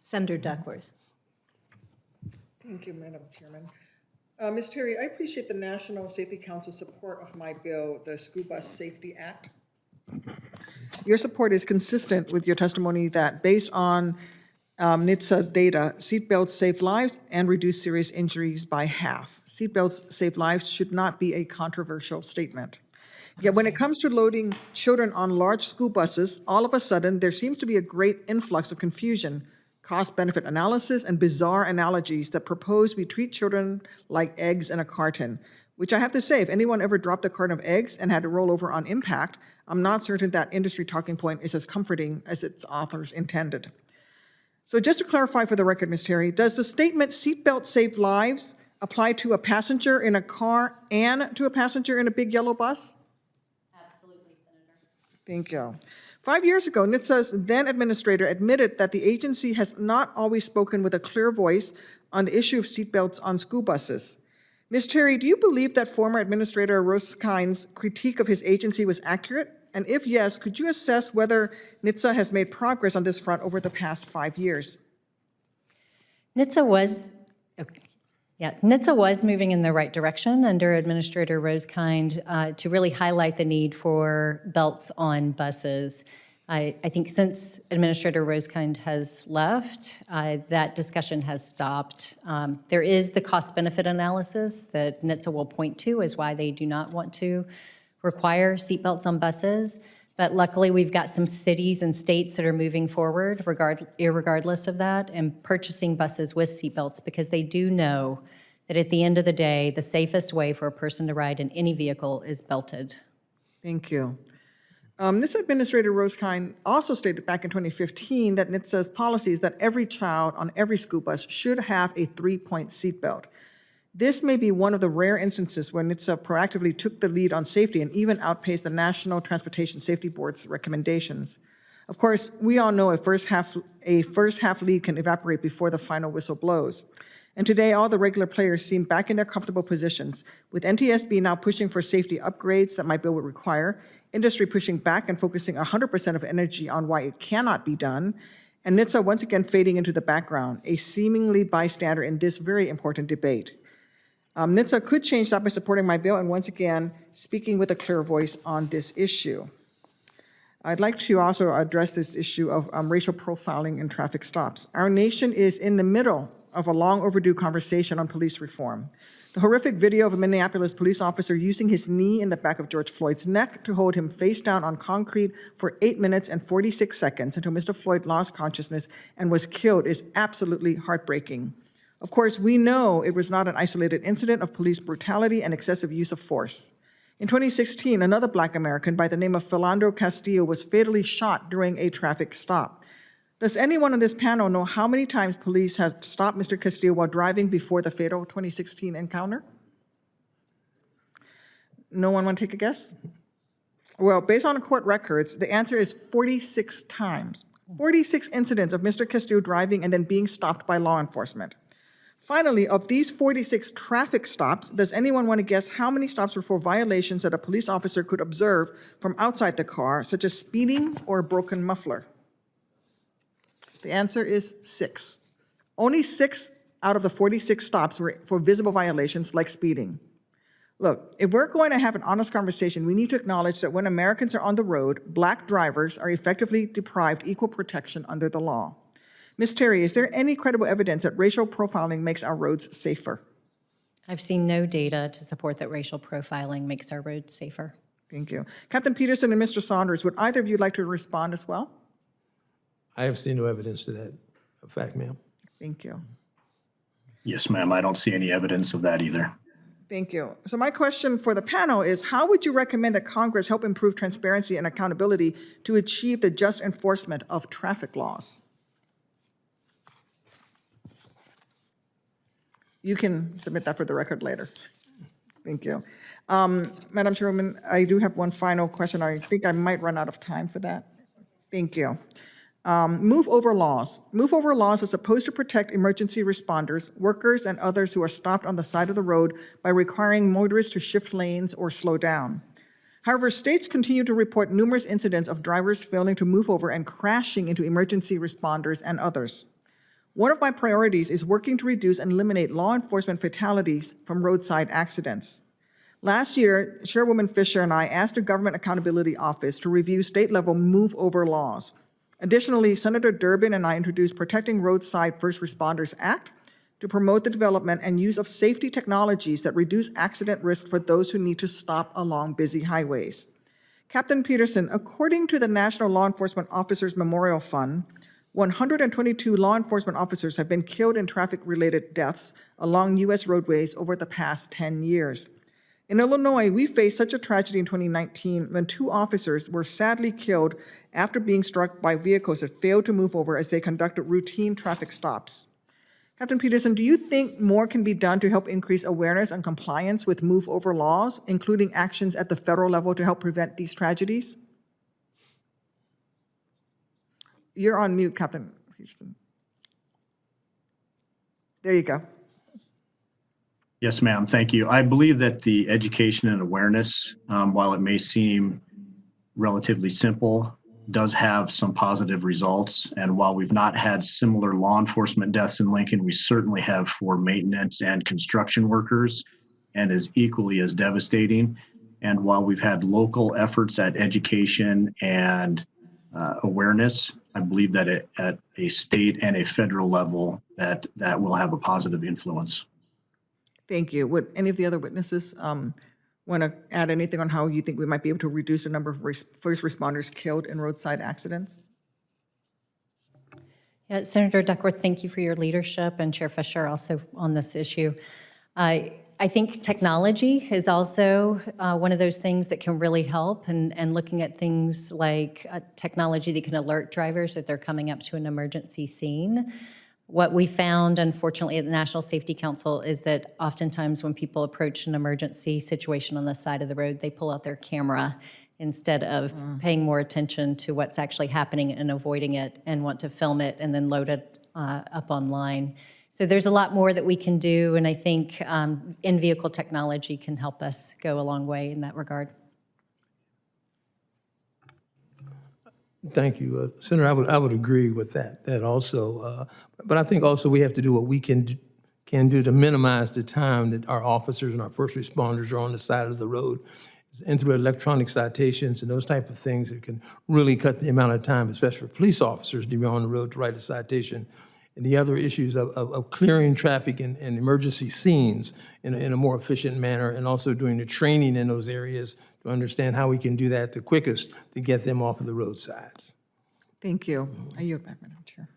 Senator Duckworth. Thank you, Madam Chairman. Ms. Terry, I appreciate the National Safety Council's support of my bill, the School Bus Safety Act. Your support is consistent with your testimony that based on NHTSA data, seatbelts save lives and reduce serious injuries by half. Seatbelts save lives should not be a controversial statement. Yet when it comes to loading children on large school buses, all of a sudden there seems to be a great influx of confusion, cost-benefit analysis, and bizarre analogies that propose we treat children like eggs in a carton, which I have to say, if anyone ever dropped a carton of eggs and had to roll over on impact, I'm not certain that industry talking point is as comforting as its authors intended. So just to clarify for the record, Ms. Terry, does the statement seatbelt save lives apply to a passenger in a car and to a passenger in a big yellow bus? Absolutely, Senator. Thank you. 5 years ago, NHTSA's then administrator admitted that the agency has not always spoken with a clear voice on the issue of seatbelts on school buses. Ms. Terry, do you believe that former Administrator Roskind's critique of his agency was accurate? And if yes, could you assess whether NHTSA has made progress on this front over the past 5 years? NHTSA was moving in the right direction under Administrator Rosekind to really highlight the need for belts on buses. I think since Administrator Rosekind has left, that discussion has stopped. There is the cost-benefit analysis that NHTSA will point to as why they do not want to require seatbelts on buses. But luckily, we've got some cities and states that are moving forward irregardless of that and purchasing buses with seatbelts because they do know that at the end of the day, the safest way for a person to ride in any vehicle is belted. Thank you. NHTSA Administrator Rosekind also stated back in 2015 that NHTSA's policy is that every child on every school bus should have a 3-point seatbelt. This may be one of the rare instances where NHTSA proactively took the lead on safety and even outpaced the National Transportation Safety Board's recommendations. Of course, we all know a first half lead can evaporate before the final whistle blows. And today, all the regular players seem back in their comfortable positions, with NTSB now pushing for safety upgrades that my bill would require, industry pushing back and focusing 100% of energy on why it cannot be done, and NHTSA once again fading into the background, a seemingly bystander in this very important debate. NHTSA could change that by supporting my bill and once again speaking with a clear voice on this issue. I'd like to also address this issue of racial profiling in traffic stops. Our nation is in the middle of a long overdue conversation on police reform. The horrific video of a Minneapolis police officer using his knee in the back of George Floyd's neck to hold him face down on concrete for 8 minutes and 46 seconds until Mr. Floyd lost consciousness and was killed is absolutely heartbreaking. Of course, we know it was not an isolated incident of police brutality and excessive use of force. In 2016, another Black American by the name of Philando Castillo was fatally shot during a traffic stop. Does anyone on this panel know how many times police have stopped Mr. Castillo while driving before the fatal 2016 encounter? No one want to take a guess? Well, based on court records, the answer is 46 times. 46 incidents of Mr. Castillo driving and then being stopped by law enforcement. Finally, of these 46 traffic stops, does anyone want to guess how many stops were for violations that a police officer could observe from outside the car, such as speeding or a broken muffler? The answer is 6. Only 6 out of the 46 stops were for visible violations like speeding. Look, if we're going to have an honest conversation, we need to acknowledge that when Americans are on the road, Black drivers are effectively deprived equal protection under the law. Ms. Terry, is there any credible evidence that racial profiling makes our roads safer? I've seen no data to support that racial profiling makes our roads safer. Thank you. Captain Peterson and Mr. Saunders, would either of you like to respond as well? I have seen no evidence to that fact, ma'am. Thank you. Yes, ma'am. I don't see any evidence of that either. Thank you. So my question for the panel is, how would you recommend that Congress help improve transparency and accountability to achieve the just enforcement of traffic laws? You can submit that for the record later. Thank you. Madam Chairwoman, I do have one final question. I think I might run out of time for that. Thank you. Move over laws. Move over laws are supposed to protect emergency responders, workers, and others who are stopped on the side of the road by requiring motorists to shift lanes or slow down. However, states continue to report numerous incidents of drivers failing to move over and crashing into emergency responders and others. One of my priorities is working to reduce and eliminate law enforcement fatalities from roadside accidents. Last year, Chairwoman Fisher and I asked the Government Accountability Office to review state-level move-over laws. Additionally, Senator Durbin and I introduced Protecting Roadside First Responders Act to promote the development and use of safety technologies that reduce accident risk for those who need to stop along busy highways. Captain Peterson, according to the National Law Enforcement Officers Memorial Fund, 122 law enforcement officers have been killed in traffic-related deaths along U.S. roadways over the past 10 years. In Illinois, we faced such a tragedy in 2019 when 2 officers were sadly killed after being struck by vehicles that failed to move over as they conducted routine traffic stops. Captain Peterson, do you think more can be done to help increase awareness and compliance with move-over laws, including actions at the federal level to help prevent these tragedies? You're on mute, Captain Peterson. There you go. Yes, ma'am. Thank you. I believe that the education and awareness, while it may seem relatively simple, does have some positive results. And while we've not had similar law enforcement deaths in Lincoln, we certainly have for maintenance and construction workers, and is equally as devastating. And while we've had local efforts at education and awareness, I believe that at a state and a federal level, that will have a positive influence. Thank you. Would any of the other witnesses want to add anything on how you think we might be able to reduce the number of first responders killed in roadside accidents? Yeah, Senator Duckworth, thank you for your leadership, and Chair Fisher also on this issue. I think technology is also one of those things that can really help, and looking at things like technology that can alert drivers that they're coming up to an emergency scene. What we found, unfortunately, at the National Safety Council is that oftentimes when people approach an emergency situation on the side of the road, they pull out their camera instead of paying more attention to what's actually happening and avoiding it, and want to film it and then load it up online. So there's a lot more that we can do, and I think in-vehicle technology can help us go a long way in that regard. Thank you. Senator, I would agree with that also. But I think also we have to do what we can do to minimize the time that our officers and our first responders are on the side of the road. And through electronic citations and those type of things, it can really cut the amount of time, especially for police officers, to be on the road to write a citation. And the other issues of clearing traffic and emergency scenes in a more efficient manner, and also doing the training in those areas to understand how we can do that the quickest to get them off of the roadsides. Thank you. I yield back, Madam Chair.